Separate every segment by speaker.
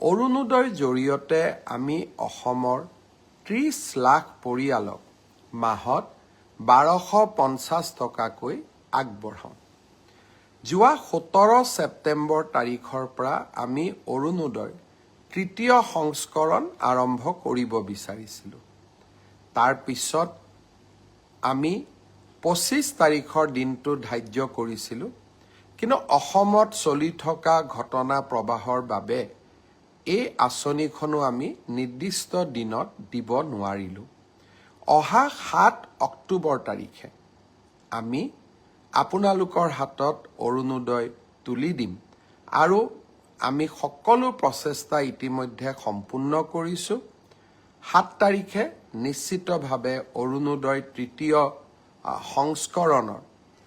Speaker 1: অৰুণোদয়ৰ জৰিয়তে আমি অসমৰ 30 লাখ পৰিয়ালক মাহত 1250 টকাকৈ আগবঢ়াওঁ। যোৱা 17 ছেপ্টেম্বৰ তাৰিখৰ পৰা আমি অৰুণোদয় তৃতীয় সংস্কৰণ আৰম্ভ কৰিব বিচাৰিছিলোঁ। তাৰ পিছত আমি 25 তাৰিখৰ দিনটো ধাৰ্য কৰিছিলোঁ, কিন্তু অসমত চলি থকা ঘটনা প্ৰবাহৰ বাবে এই আঁচনিখনো আমি নিৰ্দিষ্ট দিনত দিব নোৱাৰিলোঁ। অহা 7 অক্টোবৰ তাৰিখে আমি আপোনালোকৰ হাতত অৰুণোদয় তুলি দিম আৰু আমি সকলো প্ৰচেষ্টা ইতিমধ্যে সম্পূৰ্ণ কৰিছোঁ। 7 তাৰিখে নিশ্চিতভাৱে অৰুণোদয় তৃতীয় সংস্কৰণৰ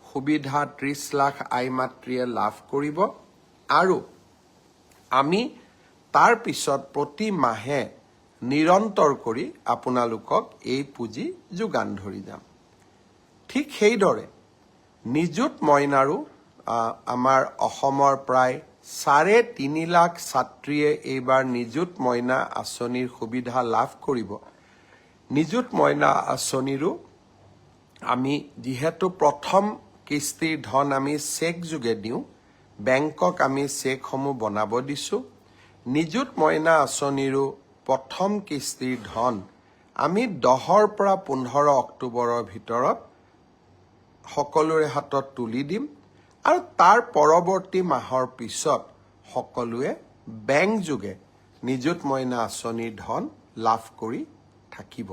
Speaker 1: সুবিধা 30 লাখ আই মাতৃয়ে লাভ কৰিব আৰু আমি তাৰ পিছত প্ৰতি মাহে নিৰন্তৰ কৰি আপোনালোকক এই পুঁজি যোগান ধৰি যাম। ঠিক সেইদৰে নিযুত মইনাৰো আমাৰ অসমৰ প্ৰায় 3.5 লাখ ছাত্ৰীয়ে এইবাৰ নিযুত মইনা আঁচনিৰ সুবিধা লাভ কৰিব। নিযুত মইনা আঁচনিৰো আমি যিহেতু প্ৰথম কিস্তিৰ ধন আমি চেক যোগে দিওঁ, বেংকক আমি চেকসমূহ বনাব দিছোঁ। নিযুত মইনা আঁচনিৰো প্ৰথম কিস্তিৰ ধন আমি 10 পৰা 15 অক্টোবৰৰ ভিতৰত সকলোৰে হাতত তুলি দিম আৰু তাৰ পৰৱৰ্তী মাহৰ পিছত সকলোৱে বেংক যোগে নিযুত মইনা আঁচনিৰ ধন লাভ কৰি থাকিব।